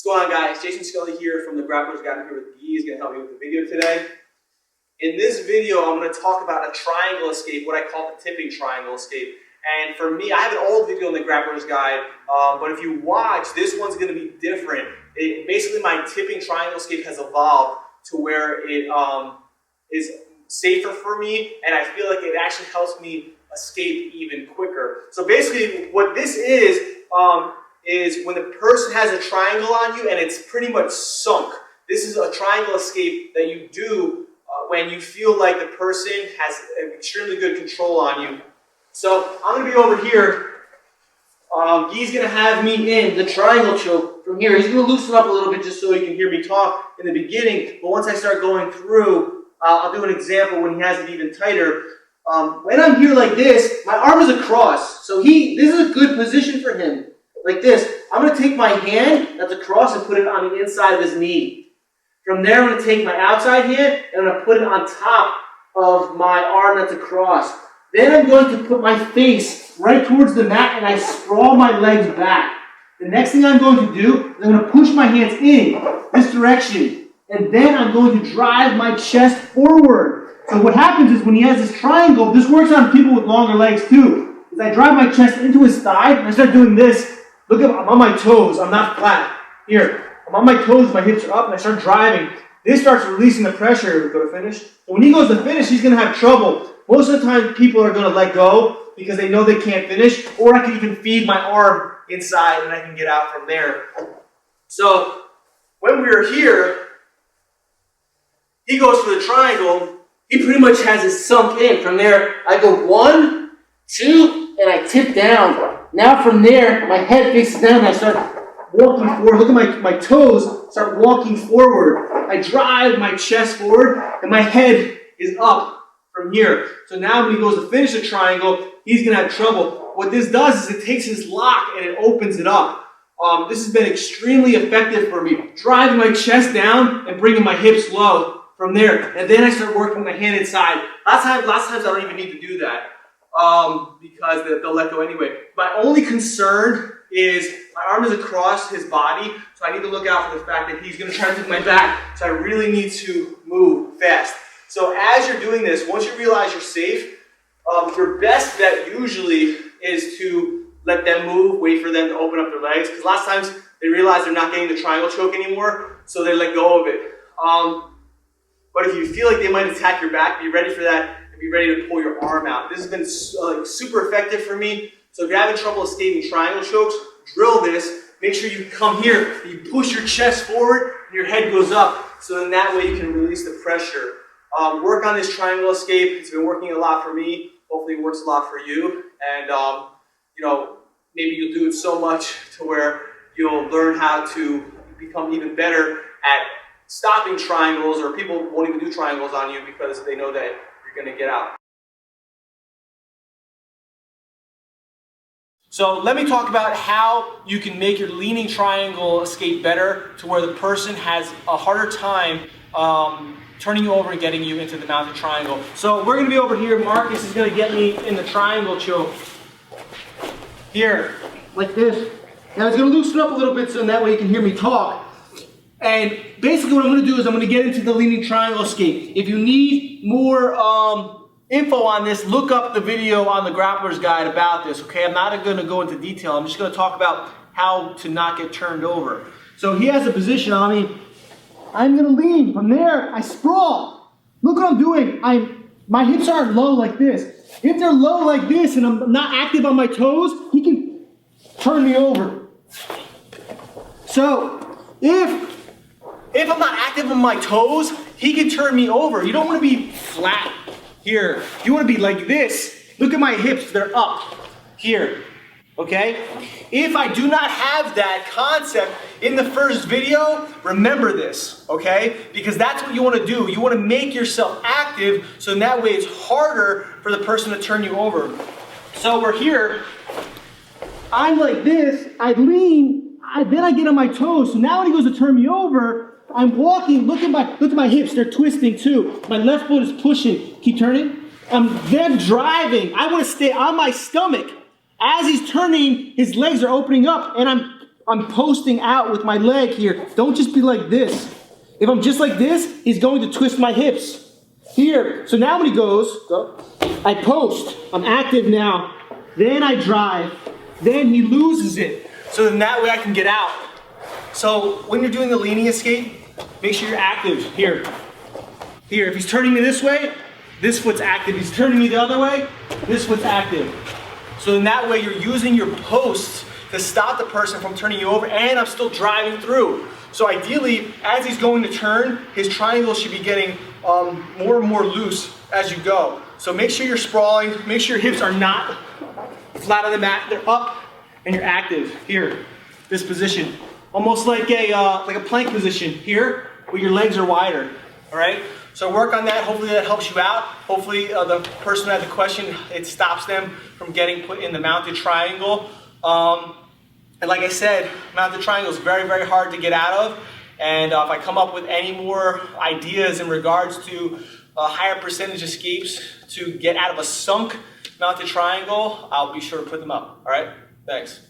What's going on, guys? Jason Scully here from the Grapplers. Got here with Guy. He's going to help me with the video today. In this video, I'm going to talk about a triangle escape, what I call the tipping triangle escape. And for me, I have an old video in the Grapplers guide, but if you watch, this one's going to be different. Basically, my tipping triangle escape has evolved to where it is safer for me, and I feel like it actually helps me escape even quicker. So basically, what this is when the person has a triangle on you and it's pretty much sunk. This is a triangle escape that you do when you feel like the person has extremely good control on you. So I'm going to be over here. He's going to have me in the triangle choke from here. He's going to loosen up a little bit just so he can hear me talk in the beginning. But once I start going through, I'll do an example when he has it even tighter. When I'm here like this, my arm is across. So this is a good position for him. Like this. I'm going to take my hand that's across and put it on the inside of his knee. From there, I'm going to take my outside hand and I'm going to put it on top of my arm that's across. Then I'm going to put my face right towards the mat and I sprawl my legs back. The next thing I'm going to do is I'm going to push my hands in this direction. And then I'm going to drive my chest forward. So what happens is when he has this triangle, this works on people with longer legs too. Is I drive my chest into his thigh and I start doing this. Look, I'm on my toes. I'm not flat. Here. I'm on my toes, my hips are up, and I start driving. This starts releasing the pressure. Go to finish. So when he goes to finish, he's going to have trouble. Most of the time, people are going to let go because they know they can't finish, or I can even feed my arm inside and I can get out from there. So when we're here, he goes for the triangle. He pretty much has it sunk in. From there, I go 1, 2, and I tip down. Now from there, my head faces down and I start walking forward. Look at my toes start walking forward. I drive my chest forward and my head is up from here. So now when he goes to finish the triangle, he's going to have trouble. What this does is it takes his lock and it opens it up. This has been extremely effective for me. Driving my chest down and bringing my hips low from there. And then I start working my hand inside. Last times I don't even need to do that because they'll let go anyway. My only concern is my arm is across his body, so I need to look out for the fact that he's going to try to take my back, so I really need to move fast. So as you're doing this, once you realize you're safe, your best bet usually is to let them move, wait for them to open up their legs, because lots of times they realize they're not getting the triangle choke anymore, so they let go of it. But if you feel like they might attack your back, be ready for that and be ready to pull your arm out. This has been super effective for me. So if you're having trouble escaping triangle chokes, drill this. Make sure you come here, you push your chest forward, and your head goes up. So then that way you can release the pressure. Work on this triangle escape. It's been working a lot for me. Hopefully it works a lot for you. And maybe you'll do it so much to where you'll learn how to become even better at stopping triangles, or people won't even do triangles on you because they know that you're going to get out. So let me talk about how you can make your leaning triangle escape better to where the person has a harder time turning you over and getting you into the mounted triangle. So we're going to be over here. Marcus is going to get me in the triangle choke. Here, like this. Now it's going to loosen up a little bit so that way you can hear me talk. And basically what I'm going to do is I'm going to get into the leaning triangle escape. If you need more info on this, look up the video on the Grapplers guide about this, okay? I'm not going to go into detail. I'm just going to talk about how to not get turned over. So he has a position on me. I'm going to lean. From there, I sprawl. Look what I'm doing. My hips aren't low like this. If they're low like this and I'm not active on my toes, he can turn me over. So if I'm not active on my toes, he can turn me over. You don't want to be flat. Here, you want to be like this. Look at my hips, they're up here, okay? If I do not have that concept in the first video, remember this, okay? Because that's what you want to do. You want to make yourself active so in that way it's harder for the person to turn you over. So we're here, I'm like this, I lean, then I get on my toes. So now when he goes to turn me over, I'm walking, look at my hips, they're twisting too. My left foot is pushing. Keep turning. I'm then driving. I want to stay on my stomach. As he's turning, his legs are opening up and I'm posting out with my leg here. Don't just be like this. If I'm just like this, he's going to twist my hips. Here. So now when he goes, I post. I'm active now. Then I drive. Then he loses it. So then that way I can get out. So when you're doing the leaning escape, make sure you're active. Here. Here. If he's turning me this way, this foot's active. If he's turning me the other way, this foot's active. So in that way you're using your posts to stop the person from turning you over, and I'm still driving through. So ideally, as he's going to turn, his triangle should be getting more and more loose as you go. So make sure you're sprawling, make sure your hips are not flat on the mat, they're up, and you're active. Here, this position. Almost like a plank position here, where your legs are wider, all right? So work on that, hopefully that helps you out. Hopefully the person who had the question, it stops them from getting put in the mounted triangle. And like I said, mounted triangle is very, very hard to get out of. And if I come up with any more ideas in regards to higher percentage escapes to get out of a sunk mounted triangle, I'll be sure to put them up. All right? Thanks.